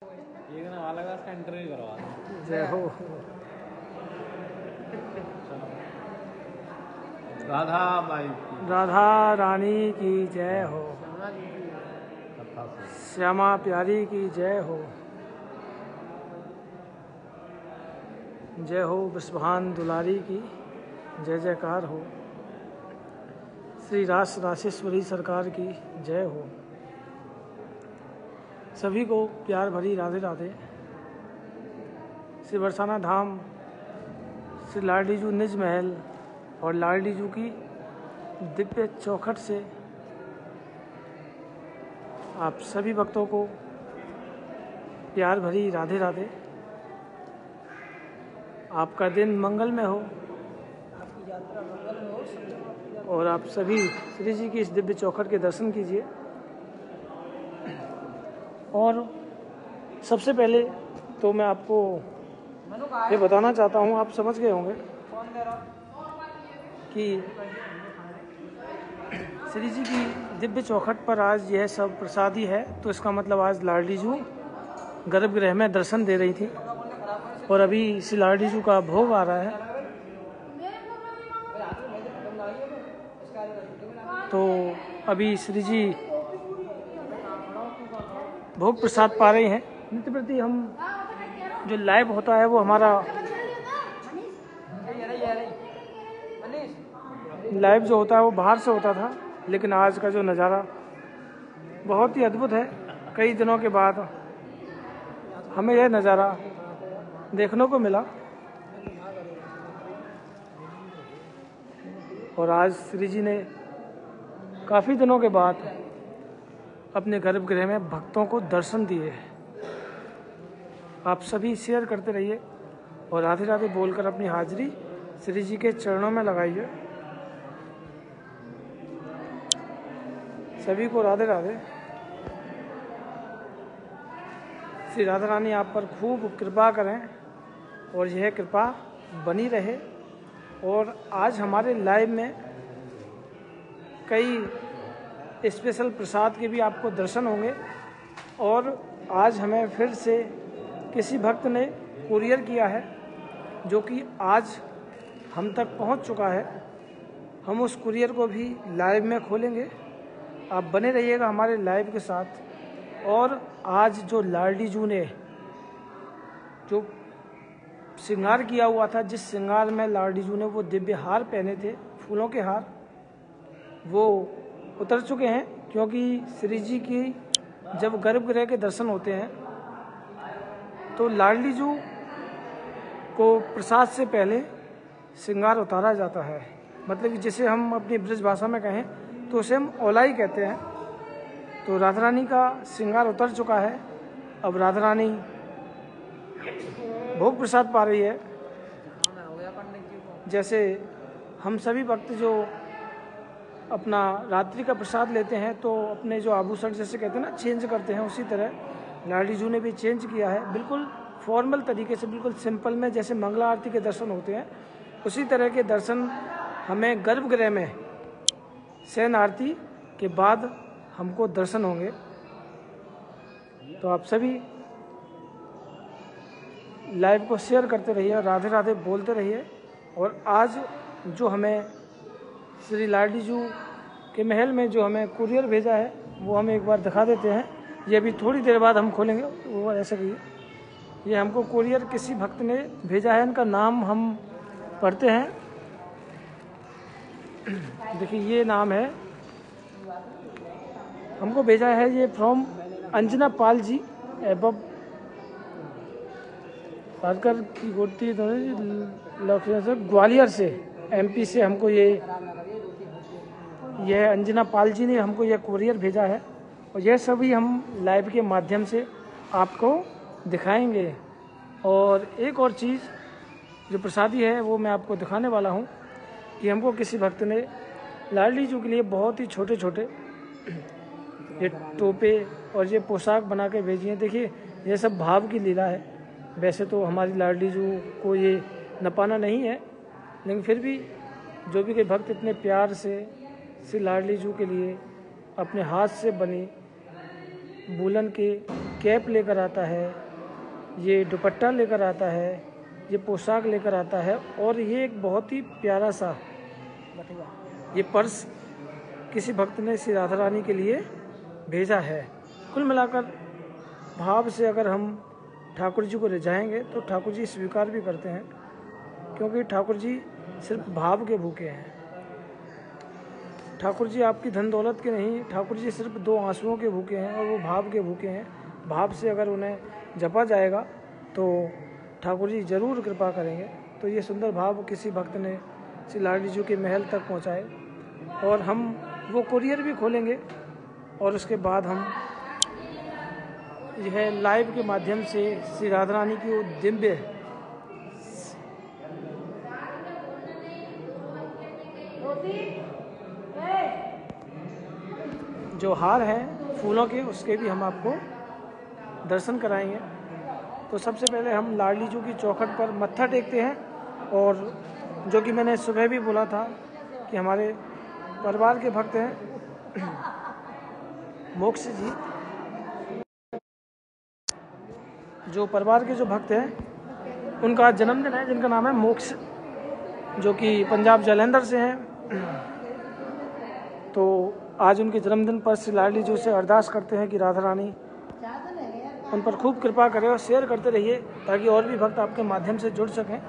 वाला का इसका इंटरव्यू करवा दो। जय हो। राधा बाई राधा रानी की जय हो। श्यामा प्यारी की जय हो। जय हो विश्वभान दुलारी की जय जयकार हो। श्री रास रासेश्वरी सरकार की जय हो। सभी को प्यार भरी राधे राधे। श्री बरसाना धाम, श्री लाडलीजू निज महल और लाडलीजू की दिव्य चौखट से आप सभी भक्तों को प्यार भरी राधे राधे। आपका दिन मंगलमय हो, आपकी यात्रा मंगलमय हो और आप सभी श्री जी की इस दिव्य चौखट के दर्शन कीजिए। और सबसे पहले तो मैं आपको ये बताना चाहता हूँ, आप समझ गए होंगे कि श्री जी की दिव्य चौखट पर आज यह सब प्रसादी है, तो इसका मतलब आज लाडलीजू गर्भगृह में दर्शन दे रही थी और अभी श्री लाडलीजू का भोग आ रहा है। तो अभी श्री जी भोग प्रसाद पा रहे हैं। नित्य प्रति हम जो लाइव होता है वो हमारा लाइव जो होता है वो बाहर से होता था, लेकिन आज का जो नज़ारा बहुत ही अद्भुत है। कई दिनों के बाद हमें यह नज़ारा देखने को मिला और आज श्री जी ने काफ़ी दिनों के बाद अपने गर्भगृह में भक्तों को दर्शन दिए। आप सभी शेयर करते रहिए और राधे राधे बोलकर अपनी हाजिरी श्री जी के चरणों में लगाइए। सभी को राधे राधे। श्री राधा रानी आप पर खूब कृपा करें और यह कृपा बनी रहे। और आज हमारे लाइव में कई स्पेशल प्रसाद के भी आपको दर्शन होंगे। और आज हमें फिर से किसी भक्त ने कुरियर किया है जो कि आज हम तक पहुंच चुका है। हम उस कुरियर को भी लाइव में खोलेंगे, आप बने रहिएगा हमारे लाइव के साथ। और आज जो लाडलीजू ने जो श्रृंगार किया हुआ था, जिस श्रृंगार में लाडलीजू ने वो दिव्य हार पहने थे, फूलों के हार, वो उतर चुके हैं। क्योंकि श्री जी की जब गर्भगृह के दर्शन होते हैं तो लाडलीजू को प्रसाद से पहले श्रृंगार उतारा जाता है। मतलब कि जिसे हम अपनी ब्रज भाषा में कहें तो उसे हम ओलाई कहते हैं। तो राधा रानी का श्रृंगार उतर चुका है। अब राधा रानी भोग प्रसाद पा रही है। जैसे हम सभी भक्त जो अपना रात्रि का प्रसाद लेते हैं तो अपने जो आभूषण जैसे कहते हैं ना चेंज करते हैं, उसी तरह लाडलीजू ने भी चेंज किया है। बिल्कुल फॉर्मल तरीके से, बिल्कुल सिंपल में जैसे मंगला आरती के दर्शन होते हैं उसी तरह के दर्शन हमें गर्भगृह में शयन आरती के बाद हमको दर्शन होंगे। तो आप सभी लाइव को शेयर करते रहिए और राधे राधे बोलते रहिए। और आज जो हमें श्री लाडलीजू के महल में जो हमें कुरियर भेजा है वो हम एक बार दिखा देते हैं। ये अभी थोड़ी देर बाद हम खोलेंगे, वो ऐसे कहिए। ये हमको कुरियर किसी भक्त ने भेजा है, इनका नाम हम पढ़ते हैं। देखिए ये नाम है, हमको भेजा है ये फ्रॉम अंजना पाल जी एबव पारकर की गोटी से ग्वालियर से, एमपी से हमको यह अंजना पाल जी ने हमको यह कुरियर भेजा है। और यह सभी हम लाइव के माध्यम से आपको दिखाएंगे। और एक और चीज़ जो प्रसादी है वो मैं आपको दिखाने वाला हूँ कि हमको किसी भक्त ने लाडलीजू के लिए बहुत ही छोटे छोटे ये टोपे और ये पोशाक बना के भेजी हैं। देखिए ये सब भाव की लीला है। वैसे तो हमारी लाडलीजू को ये नपाना नहीं है, लेकिन फिर भी जो भी कोई भक्त इतने प्यार से श्री लाडलीजू के लिए अपने हाथ से बनी बुलन के कैप लेकर आता है, ये दुपट्टा लेकर आता है, ये पोशाक लेकर आता है और ये एक बहुत ही प्यारा सा ये पर्स किसी भक्त ने श्री राधा रानी के लिए भेजा है। कुल मिलाकर भाव से अगर हम ठाकुर जी को रिझाएंगे तो ठाकुर जी स्वीकार भी करते हैं, क्योंकि ठाकुर जी सिर्फ भाव के भूखे हैं। ठाकुर जी आपकी धन दौलत के नहीं, ठाकुर जी सिर्फ 2 आंसुओं के भूखे हैं और वो भाव के भूखे हैं। भाव से अगर उन्हें जपा जाएगा तो ठाकुर जी जरूर कृपा करेंगे। तो ये सुंदर भाव किसी भक्त ने श्री लाडली जी के महल तक पहुंचाए और हम वो कुरियर भी खोलेंगे और उसके बाद हम यह लाइव के माध्यम से श्री राधा रानी की वो दिव्य जो हार हैं फूलों के, उसके भी हम आपको दर्शन कराएंगे। तो सबसे पहले हम लाडली जी की चौखट पर मत्था टेकते हैं, और जो कि मैंने सुबह भी बोला था कि हमारे परिवार के भक्त हैं मोक्ष जी, जो परिवार के जो भक्त हैं उनका जन्मदिन है, जिनका नाम है मोक्ष, जो कि पंजाब जालंधर से हैं। तो आज उनके जन्मदिन पर श्री लाडली जी से अरदास करते हैं कि राधा रानी उन पर खूब कृपा करें, और शेयर करते रहिए ताकि और भी भक्त आपके माध्यम से जुड़ सकें।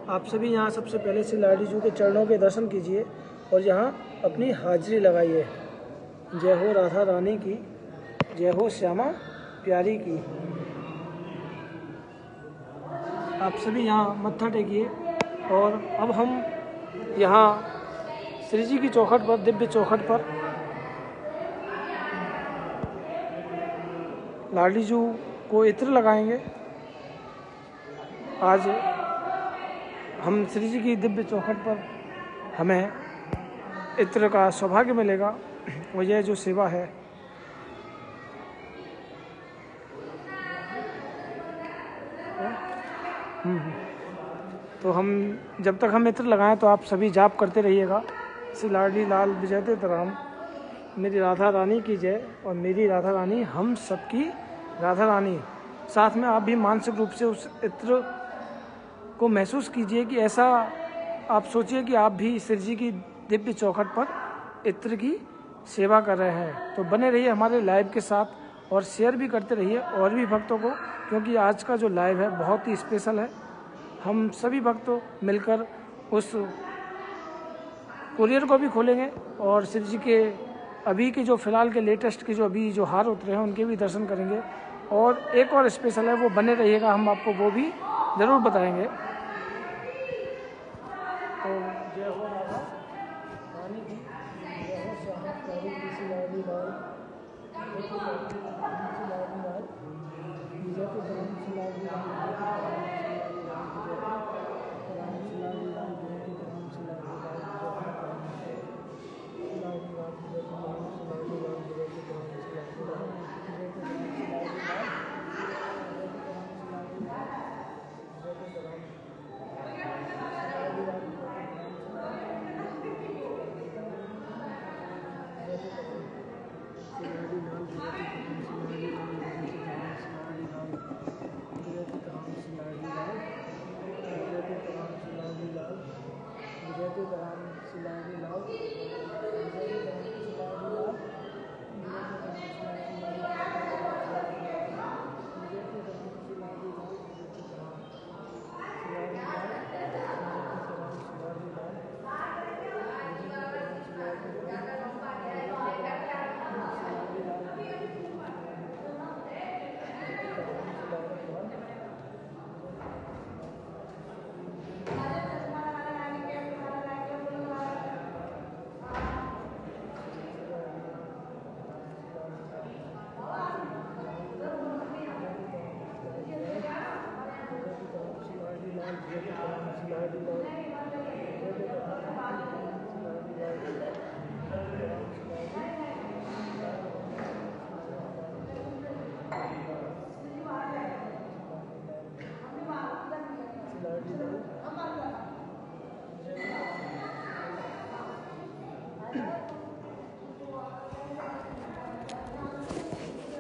आप सभी यहाँ सबसे पहले श्री लाडली जी के चरणों के दर्शन कीजिए और यहाँ अपनी हाजिरी लगाइए। जय हो राधा रानी की, जय हो श्यामा प्यारी की। आप सभी यहाँ मत्था टेकिए और अब हम यहाँ श्री जी की चौखट पर, दिव्य चौखट पर लाडली जी को इत्र लगाएंगे। आज हम श्री जी की दिव्य चौखट पर हमें इत्र का सौभाग्य मिलेगा, और यह जो सेवा है तो हम जब तक हम इत्र लगाएं तो आप सभी जाप करते रहिएगा। श्री लाडली लाल विजयते राम, मेरी राधा रानी की जय, और मेरी राधा रानी हम सबकी राधा रानी। साथ में आप भी मानसिक रूप से उस इत्र को महसूस कीजिए कि ऐसा आप सोचिए कि आप भी श्री जी की दिव्य चौखट पर इत्र की सेवा कर रहे हैं। तो बने रहिए हमारे लाइव के साथ और शेयर भी करते रहिए और भी भक्तों को, क्योंकि आज का जो लाइव है बहुत ही स्पेशल है। हम सभी भक्तों मिलकर उस कुरियर को भी खोलेंगे और श्री जी के अभी के जो फिलहाल के लेटेस्ट के जो अभी जो हार उतरे हैं उनके भी दर्शन करेंगे। और एक और स्पेशल है, वो बने रहिएगा, हम आपको वो भी ज़रूर बताएंगे। तो जय हो राधा रानी की, जय हो श्यामा प्यारी की, श्री लाडली लाल, जय हो लाडली लाल, जय हो श्री लाडली लाल,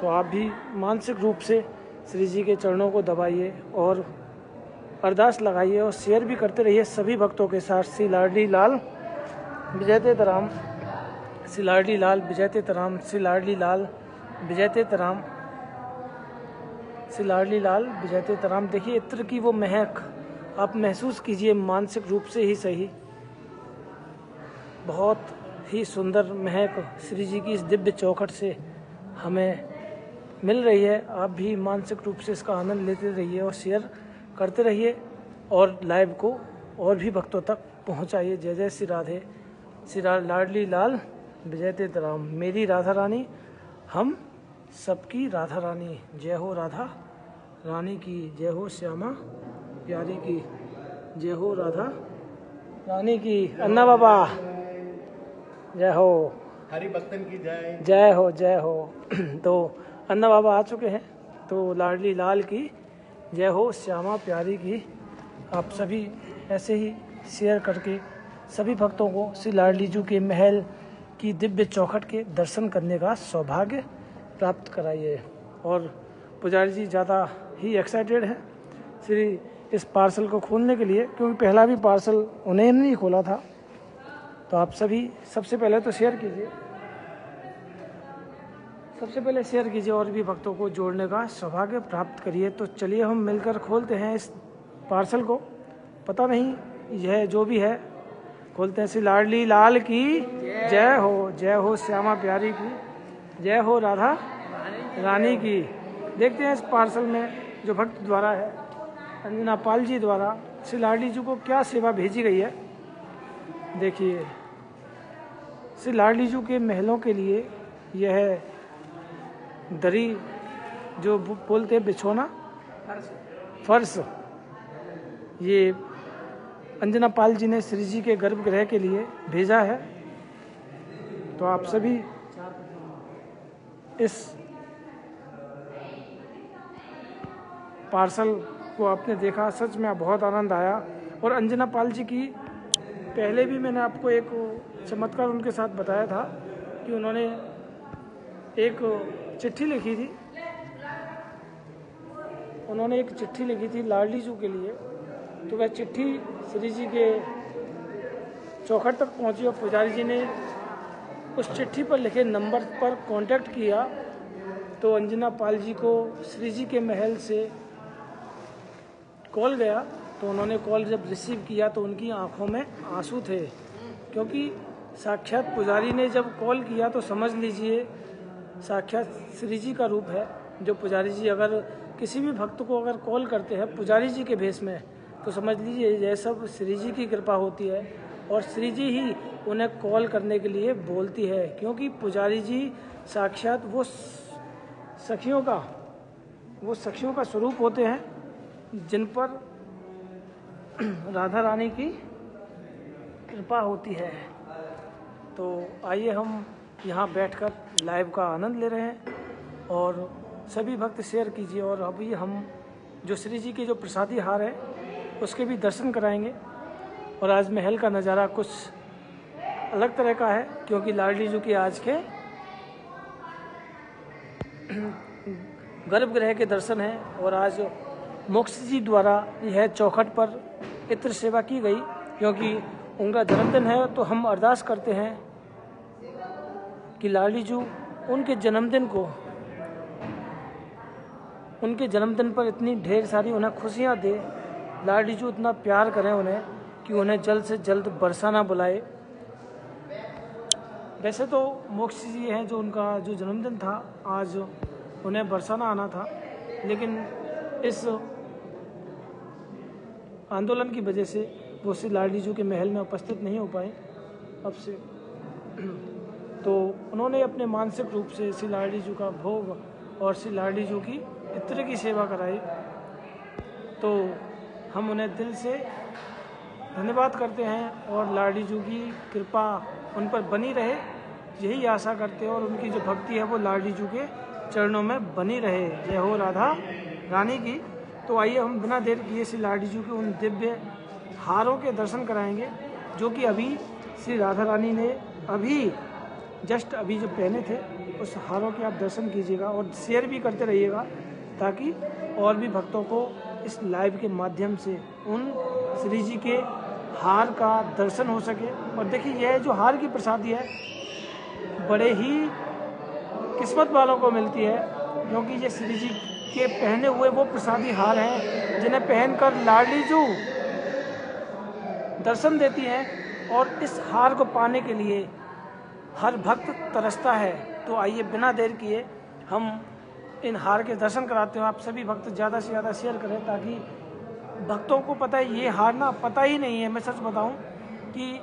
तो आप भी मानसिक रूप से श्री जी के चरणों को दबाइए और अरदास लगाइए और शेयर भी करते रहिए सभी भक्तों के साथ। श्री लाडली लाल विजयते तराम, श्री लाडली लाल विजयते तराम, श्री लाडली लाल विजयते तराम, श्री लाडली लाल विजयते तराम। देखिए इत्र की वो महक आप महसूस कीजिए मानसिक रूप से ही सही। बहुत ही सुंदर महक श्री जी की इस दिव्य चौखट से हमें मिल रही है। आप भी मानसिक रूप से इसका आनंद लेते रहिए और शेयर करते रहिए और लाइव को और भी भक्तों तक पहुंचाइए। जय जय श्री राधे, श्री लाडली लाल विजयते तराम। मेरी राधा रानी हम सबकी राधा रानी, जय हो राधा रानी की, जय हो श्यामा प्यारी की, जय हो राधा रानी की। अन्ना बाबा जय हो, हरि भक्तन की जय, जय हो जय हो। तो अन्ना बाबा आ चुके हैं, तो लाडली लाल की जय हो, श्यामा प्यारी की। आप सभी ऐसे ही शेयर करके सभी भक्तों को श्री लाडली जी के महल की दिव्य चौखट के दर्शन करने का सौभाग्य प्राप्त कराइए। और पुजारी जी ज़्यादा ही एक्साइटेड है श्री इस पार्सल को खोलने के लिए, क्योंकि पहला भी पार्सल उन्हें नहीं खोला था। तो आप सभी सबसे पहले तो शेयर कीजिए, सबसे पहले शेयर कीजिए और भी भक्तों को जोड़ने का सौभाग्य प्राप्त करिए। तो चलिए हम मिलकर खोलते हैं इस पार्सल को। पता नहीं यह जो भी है, खोलते हैं। श्री लाडली लाल की जय हो, जय हो श्यामा प्यारी की, जय हो राधा रानी की। देखते हैं इस पार्सल में जो भक्त द्वारा है, अंजना पाल जी द्वारा श्री लाडली जी को क्या सेवा भेजी गई है। देखिए श्री लाडली जी के महलों के लिए यह दरी जो बोलते हैं बिछोना, फर्श, ये अंजना पाल जी ने श्री जी के गर्भगृह के लिए भेजा है। तो आप सभी इस पार्सल को आपने देखा, सच में बहुत आनंद आया। और अंजना पाल जी की पहले भी मैंने आपको एक चमत्कार उनके साथ बताया था कि उन्होंने एक चिट्ठी लिखी थी, उन्होंने एक चिट्ठी लिखी थी लाडली जी के लिए। तो वह चिट्ठी श्री जी के चौखट तक पहुंची और पुजारी जी ने उस चिट्ठी पर लिखे नंबर पर कांटेक्ट किया। तो अंजना पाल जी को श्री जी के महल से कॉल गया। तो उन्होंने कॉल जब रिसीव किया तो उनकी आंखों में आंसू थे, क्योंकि साक्षात पुजारी ने जब कॉल किया तो समझ लीजिए साक्षात श्री जी का रूप है। जो पुजारी जी अगर किसी भी भक्त को अगर कॉल करते हैं पुजारी जी के भेष में, तो समझ लीजिए यह सब श्री जी की कृपा होती है और श्री जी ही उन्हें कॉल करने के लिए बोलती है, क्योंकि पुजारी जी साक्षात वो सखियों का स्वरूप होते हैं जिन पर राधा रानी की कृपा होती है। तो आइए हम यहाँ बैठकर लाइव का आनंद ले रहे हैं और सभी भक्त शेयर कीजिए। और अभी हम जो श्री जी के जो प्रसादी हार है उसके भी दर्शन कराएंगे। और आज महल का नज़ारा कुछ अलग तरह का है, क्योंकि लाडली जी की आज के गर्भगृह के दर्शन हैं। और आज मोक्ष जी द्वारा यह चौखट पर इत्र सेवा की गई, क्योंकि उनका जन्मदिन है। तो हम अरदास करते हैं कि लाडली जी उनके जन्मदिन पर इतनी ढेर सारी उन्हें खुशियाँ दे, लाडली जी उतना प्यार करें उन्हें कि उन्हें जल्द से जल्द बरसाना बुलाए। वैसे तो मोक्ष जी हैं जो उनका जो जन्मदिन था आज उन्हें बरसाना आना था, लेकिन इस आंदोलन की वजह से वो श्री लाडली जी के महल में उपस्थित नहीं हो पाए अब से। तो उन्होंने अपने मानसिक रूप से श्री लाडली जी का भोग और श्री लाडली जी की इत्र की सेवा कराई। तो हम उन्हें दिल से धन्यवाद करते हैं और लाडली जी की कृपा उन पर बनी रहे, यही आशा करते हैं। और उनकी जो भक्ति है वो लाडली जी के चरणों में बनी रहे। जय हो राधा रानी की। तो आइए हम बिना देर किए श्री लाडली जी के उन दिव्य हारों के दर्शन कराएंगे, जो कि अभी श्री राधा रानी ने अभी जस्ट अभी जो पहने थे उस हारों के आप दर्शन कीजिएगा और शेयर भी करते रहिएगा, ताकि और भी भक्तों को इस लाइव के माध्यम से उन श्री जी के हार का दर्शन हो सके। और देखिए, यह जो हार की प्रसादी है बड़े ही किस्मत वालों को मिलती है, क्योंकि ये श्री जी के पहने हुए वो प्रसादी हार हैं जिन्हें पहनकर लाडली जू दर्शन देती हैं। और इस हार को पाने के लिए हर भक्त तरसता है। तो आइए बिना देर किए हम इन हार के दर्शन कराते हैं। आप सभी भक्त ज़्यादा से ज़्यादा शेयर करें, ताकि भक्तों को पता है, ये हार ना पता ही नहीं है, मैं सच बताऊं कि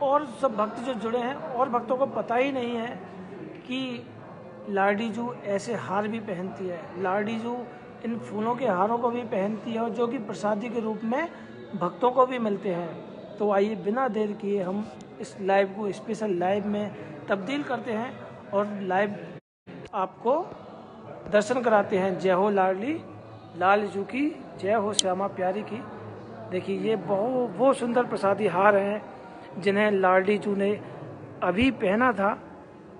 और सब भक्त जो जुड़े हैं और भक्तों को पता ही नहीं है कि लाडली जू ऐसे हार भी पहनती है। लाडली जू इन फूलों के हारों को भी पहनती है और जो कि प्रसादी के रूप में भक्तों को भी मिलते हैं। तो आइए बिना देर किए हम इस लाइव को स्पेशल लाइव में तब्दील करते हैं और लाइव आपको दर्शन कराते हैं। जय हो लाडली लाल जू की, जय हो श्यामा प्यारी की। देखिए, ये बहुत सुंदर प्रसादी हार हैं जिन्हें लाडली जू ने अभी पहना था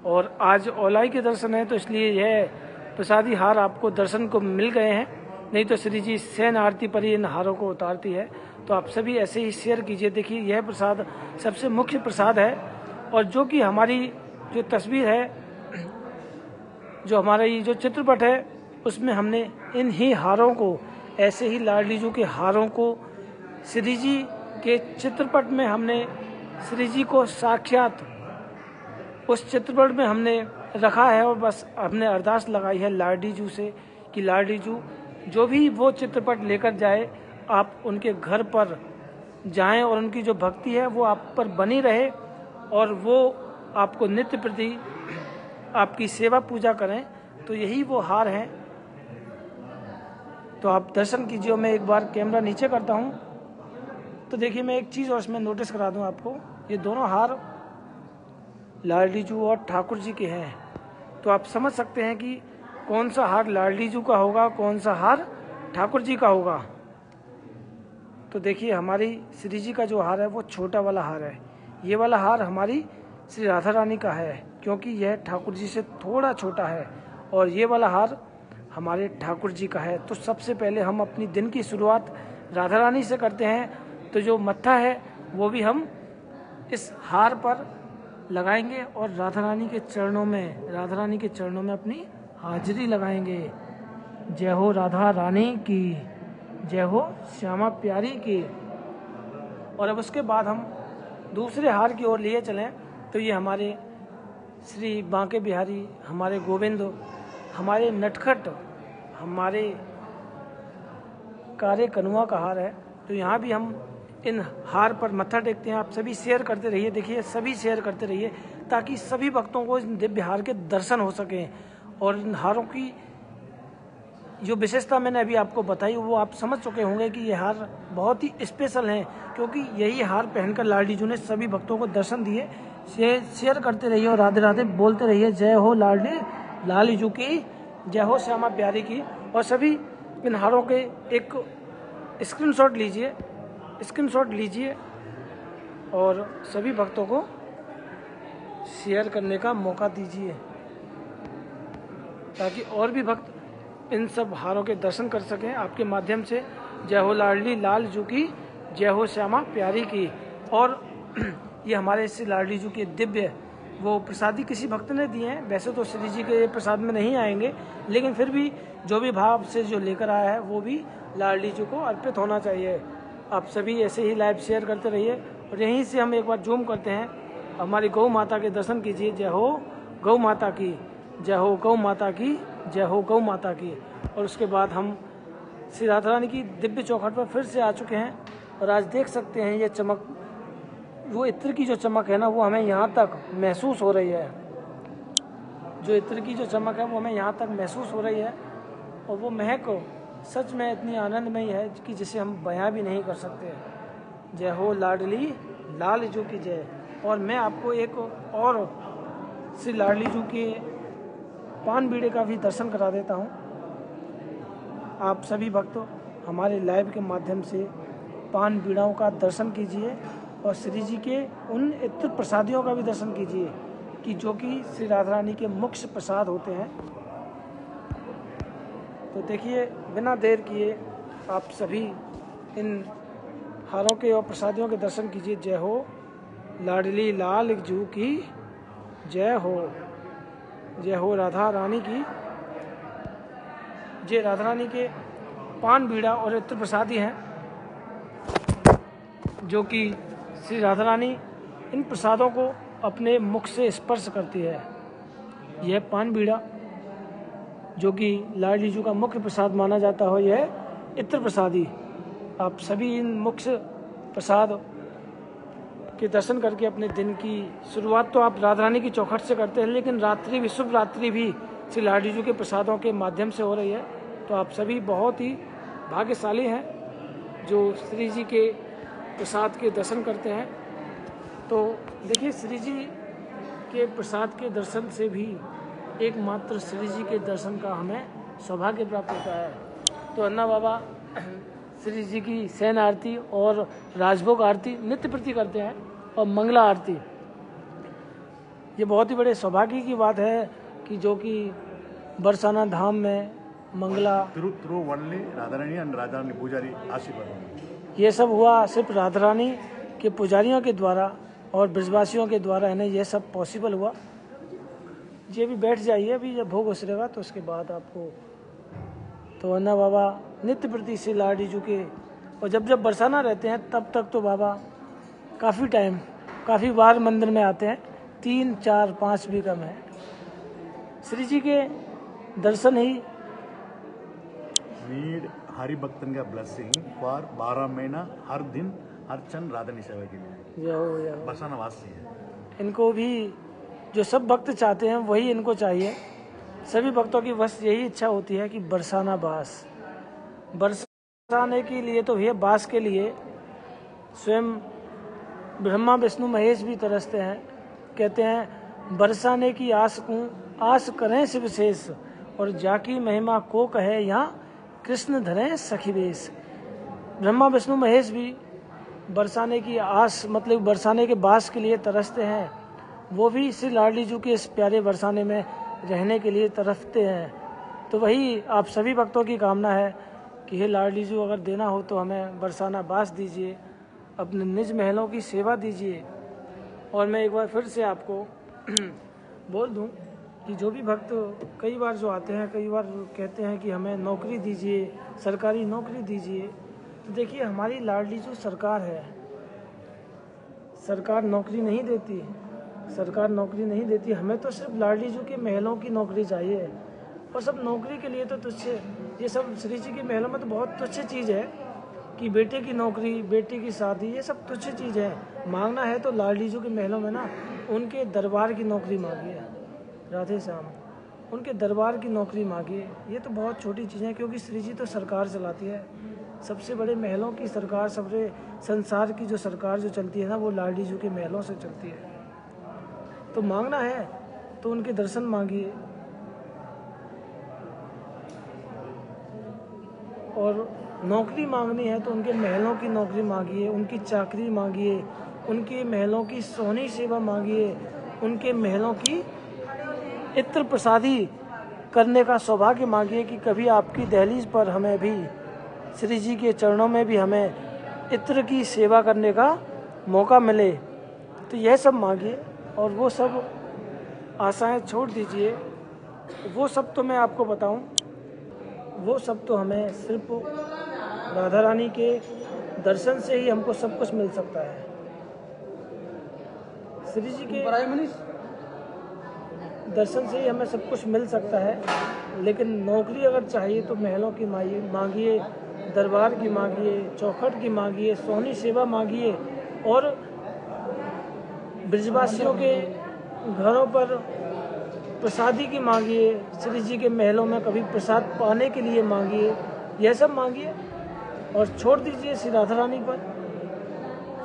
और आज औलाई के दर्शन है, तो इसलिए यह प्रसादी हार आपको दर्शन को मिल गए हैं। नहीं तो श्री जी सैन आरती पर ही इन हारों को उतारती है। तो आप सभी ऐसे ही शेयर कीजिए। देखिए, यह प्रसाद सबसे मुख्य प्रसाद है और जो कि हमारी जो तस्वीर है, जो हमारा ये जो चित्रपट है, उसमें हमने इन ही हारों को, ऐसे ही लाडली जू के हारों को श्री जी के चित्रपट में हमने श्री जी को साक्षात उस चित्रपट में हमने रखा है। और बस हमने अरदास लगाई है लाडली जू से कि लाडली जू जो भी वो चित्रपट लेकर जाए, आप उनके घर पर जाएं और उनकी जो भक्ति है वो आप पर बनी रहे और वो आपको नित्य प्रति आपकी सेवा पूजा करें। तो यही वो हार हैं। तो आप दर्शन कीजिए। मैं एक बार कैमरा नीचे करता हूं, तो देखिए, मैं एक चीज़ और इसमें नोटिस करा दूं आपको। ये दोनों हार लाडली जू और ठाकुर जी के हैं। तो आप समझ सकते हैं कि कौन सा हार लाडली जू का होगा, कौन सा हार ठाकुर जी का होगा। तो देखिए, हमारी श्री जी का जो हार है वो छोटा वाला हार है। ये वाला हार हमारी श्री राधा रानी का है, क्योंकि यह ठाकुर जी से थोड़ा छोटा है। और ये वाला हार हमारे ठाकुर जी का है। तो सबसे पहले हम अपनी दिन की शुरुआत राधा रानी से करते हैं। तो जो मत्था है वो भी हम इस हार पर लगाएंगे और राधा रानी के चरणों में अपनी हाजिरी लगाएंगे। जय हो राधा रानी की, जय हो श्यामा प्यारी की। और अब उसके बाद हम दूसरे हार की ओर लिए चलें। तो ये हमारे श्री बांके बिहारी, हमारे गोविंद, हमारे नटखट, हमारे कारे कनुआ का हार है। तो यहाँ भी हम इन हार पर मत्था टेकते हैं। आप सभी शेयर करते रहिए। देखिए, सभी शेयर करते रहिए ताकि सभी भक्तों को इस दिव्य हार के दर्शन हो सकें। और इन हारों की जो विशेषता मैंने अभी आपको बताई वो आप समझ चुके होंगे कि ये हार बहुत ही स्पेशल हैं, क्योंकि यही हार पहनकर लाडली जू ने सभी भक्तों को दर्शन दिए। शेयर करते रहिए और राधे राधे बोलते रहिए। जय हो लाडली जू की, जय हो श्यामा प्यारी की। और सभी इन हारों के एक स्क्रीनशॉट लीजिए और सभी भक्तों को शेयर करने का मौका दीजिए, ताकि और भी भक्त इन सब हारों के दर्शन कर सकें आपके माध्यम से। जय हो लाडली लाल जू की, जय हो श्यामा प्यारी की। और ये हमारे श्री लाडली जू के दिव्य वो प्रसादी किसी भक्त ने दिए हैं। वैसे तो श्री जी के प्रसाद में नहीं आएंगे, लेकिन फिर भी जो भी भाव से जो लेकर आया है वो भी लाडली जू को अर्पित होना चाहिए। आप सभी ऐसे ही लाइव शेयर करते रहिए। और यहीं से हम एक बार जूम करते हैं, हमारी गौ माता के दर्शन कीजिए। जय हो गौ माता की, जय हो गौ माता की, जय हो गौ माता की। और उसके बाद हम श्री राधा रानी की दिव्य चौखट पर फिर से आ चुके हैं। और आज देख सकते हैं ये चमक, वो इत्र की जो चमक है ना, वो हमें यहाँ तक महसूस हो रही है। जो इत्र की जो चमक है वो हमें यहाँ तक महसूस हो रही है। और वो महक सच में इतनी आनंदमयी है कि जिसे हम बयां भी नहीं कर सकते। जय हो लाडली लाल जू की जय। और मैं आपको एक और श्री लाडली जू के पान बीड़े का भी दर्शन करा देता हूँ। आप सभी भक्त हमारे लाइव के माध्यम से पान बीड़ाओं का दर्शन कीजिए और श्री जी के उन इत्र प्रसादियों का भी दर्शन कीजिए कि जो कि श्री राधा रानी के मुख्य प्रसाद होते हैं। तो देखिए, बिना देर किए आप सभी इन हारों के और प्रसादियों के दर्शन कीजिए। जय हो लाडली लाल जू की जय हो, जय हो राधा रानी की। जय राधा रानी के पान बीड़ा और इत्र प्रसादी हैं, जो कि श्री राधा रानी इन प्रसादों को अपने मुख से स्पर्श करती है। यह पान बीड़ा जो कि लाडली जू का मुख्य प्रसाद माना जाता हो, यह इत्र प्रसादी। आप सभी इन मुख्य प्रसाद के दर्शन करके अपने दिन की शुरुआत तो आप राधा रानी की चौखट से करते हैं, लेकिन रात्रि भी, शुभ रात्रि भी श्री लाडली जू के प्रसादों के माध्यम से हो रही है। तो आप सभी बहुत ही भाग्यशाली हैं जो श्री जी के प्रसाद के दर्शन करते हैं। तो देखिए, श्री जी के प्रसाद के दर्शन से भी एकमात्र श्री जी के दर्शन का हमें सौभाग्य प्राप्त होता है। तो अन्ना बाबा श्री जी की शयन आरती और राजभोग आरती नित्य प्रति करते हैं, और मंगला आरती। ये बहुत ही बड़े सौभाग्य की बात है कि जो कि बरसाना धाम में मंगला राधा रानी एंड राधा रानी पुजारी आशीर्वाद, ये सब हुआ सिर्फ राधा रानी के पुजारियों के द्वारा और ब्रजवासियों के द्वारा इन्हें यह सब पॉसिबल हुआ। ये भी बैठ जाइए, अभी जब भोग उतरेगा तो उसके बाद आपको। तो अन्ना बाबा नित्य प्रति श्री लाडली जू के, और जब जब बरसाना रहते हैं तब तक तो बाबा काफ़ी बार मंदिर में आते हैं, 3, 4, 5 भी कम है। श्री जी के दर्शन ही नीड हरि भक्तन का ब्लेसिंग फॉर 12 महीना हर दिन हर क्षण राधा रानी सेवा के लिए। जय हो बरसाना वासी है। इनको भी जो सब भक्त चाहते हैं वही इनको चाहिए। सभी भक्तों की बस यही इच्छा होती है कि बरसाना बास। बरसाने के लिए तो ये बास के लिए स्वयं ब्रह्मा विष्णु महेश भी तरसते हैं। कहते हैं बरसाने की आस करें शिव शेष, और जाकी महिमा को कहे यहाँ कृष्ण धरे सखी वेश। ब्रह्मा विष्णु महेश भी बरसाने की आस, मतलब बरसाने के बास के लिए तरसते हैं। वो भी श्री लाडली जू के इस प्यारे बरसाने में रहने के लिए तरसते हैं। तो वही आप सभी भक्तों की कामना है कि हे लाडली जू, अगर देना हो तो हमें बरसाना बास दीजिए, अपने निज महलों की सेवा दीजिए। और मैं एक बार फिर से आपको बोल दूं कि जो भी भक्त कई बार जो आते हैं, कई बार कहते हैं कि हमें नौकरी दीजिए, सरकारी नौकरी दीजिए। तो देखिए, हमारी लाडली जू सरकार है, सरकार नौकरी नहीं देती, सरकार नौकरी नहीं देती। हमें तो सिर्फ लाडली जू के महलों की नौकरी चाहिए। और सब नौकरी के लिए तो तुच्छ, ये सब श्री जी के महलों में तो बहुत तुच्छ चीज़ है कि बेटे की नौकरी, बेटे की शादी, ये सब तुच्छ चीज़ है। मांगना है तो लाडली जू के महलों में ना उनके दरबार की नौकरी मांगिए, राधे श्याम, उनके दरबार की नौकरी मांगिए। ये तो बहुत छोटी चीज़ है, क्योंकि श्री जी तो सरकार चलाती है। सबसे बड़े महलों की सरकार, सबसे संसार की जो सरकार जो चलती है ना, वो लाडली जू के महलों से चलती है। तो मांगना है तो उनके दर्शन मांगिए, और नौकरी मांगनी है तो उनके महलों की नौकरी मांगिए, उनकी चाकरी मांगिए, उनके महलों की सोहनी सेवा मांगिए, उनके महलों की इत्र प्रसादी करने का सौभाग्य मांगिए कि कभी आपकी दहलीज पर हमें भी, श्री जी के चरणों में भी हमें इत्र की सेवा करने का मौका मिले। तो यह सब मांगिए, और वो सब आशाएं छोड़ दीजिए। वो सब तो मैं आपको बताऊं, वो सब तो हमें सिर्फ राधा रानी के दर्शन से ही हमको सब कुछ मिल सकता है। श्री जी के दर्शन से ही हमें सब कुछ मिल सकता है। लेकिन नौकरी अगर चाहिए तो महलों की मांगिए, दरबार की मांगिए, चौखट की मांगिए, सोहनी सेवा मांगिए, और ब्रजवासियों के घरों पर प्रसादी की मांगिए, श्री जी के महलों में कभी प्रसाद पाने के लिए मांगिए। यह सब मांगिए और छोड़ दीजिए श्री राधा रानी पर।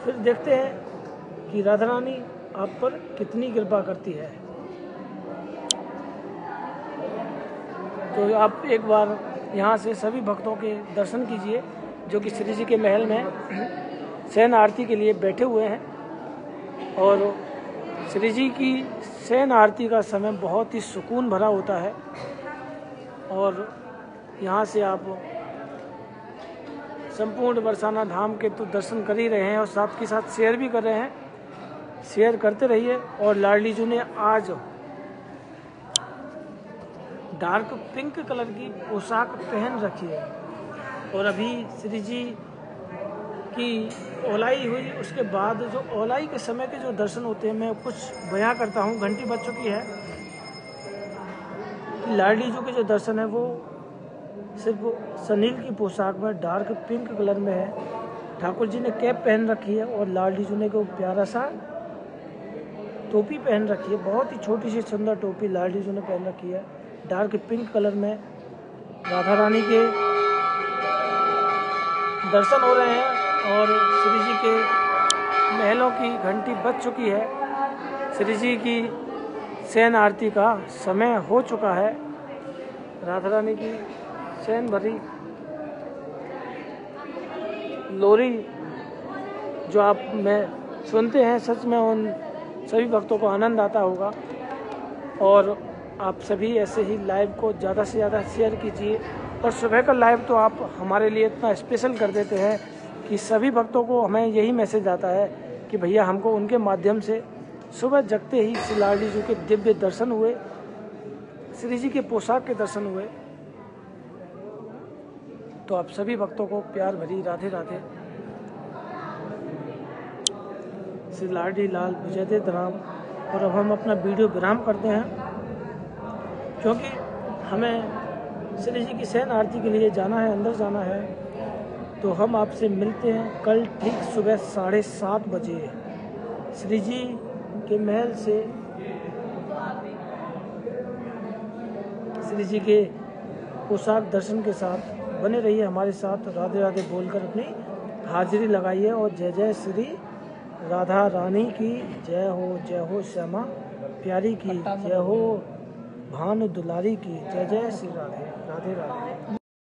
फिर देखते हैं कि राधा रानी आप पर कितनी कृपा करती है। तो आप एक बार यहाँ से सभी भक्तों के दर्शन कीजिए जो कि श्री जी के महल में शयन आरती के लिए बैठे हुए हैं, और श्री जी की शयन आरती का समय बहुत ही सुकून भरा होता है और यहाँ से आप संपूर्ण बरसाना धाम के तो दर्शन कर ही रहे हैं और साथ के साथ शेयर भी कर रहे हैं। शेयर करते रहिए। और लाडली जी ने आज डार्क पिंक कलर की पोशाक पहन रखी है और अभी श्री जी की ओलाई हुई, उसके बाद जो ओलाई के समय के जो दर्शन होते हैं मैं कुछ बयां करता हूं। घंटी बज चुकी है कि लाडली जी के जो दर्शन है वो सिर्फ सनील की पोशाक में डार्क पिंक कलर में है। ठाकुर जी ने कैप पहन रखी है और लाडली जी ने को प्यारा सा टोपी पहन रखी है। बहुत ही छोटी सी सुंदर टोपी लाडली जी ने पहन रखी है डार्क पिंक कलर में। राधा रानी के दर्शन हो रहे हैं और श्री जी के महलों की घंटी बज चुकी है। श्री जी की शयन आरती का समय हो चुका है। राधा रानी की शयन भरी लोरी जो आप में सुनते हैं, सच में उन सभी भक्तों को आनंद आता होगा। और आप सभी ऐसे ही लाइव को ज़्यादा से ज़्यादा शेयर कीजिए। और सुबह का लाइव तो आप हमारे लिए इतना स्पेशल कर देते हैं कि सभी भक्तों को हमें यही मैसेज आता है कि भैया हमको उनके माध्यम से सुबह जगते ही श्री लाडली जी के दिव्य दर्शन हुए, श्री जी के पोशाक के दर्शन हुए। तो आप सभी भक्तों को प्यार भरी राधे राधे। श्री लाडली लाल विजय दे राम। और अब हम अपना वीडियो विराम करते हैं क्योंकि हमें श्री जी की शयन आरती के लिए जाना है, अंदर जाना है। तो हम आपसे मिलते हैं कल ठीक सुबह 7:30 बजे श्री जी के महल से श्री जी के पोशाक दर्शन के साथ। बने रहिए हमारे साथ, राधे राधे बोलकर अपनी हाजिरी लगाइए। और जय जय श्री राधा रानी की जय हो श्यामा प्यारी की जय हो, भानु दुलारी की जय जय श्री राधे राधे राधे।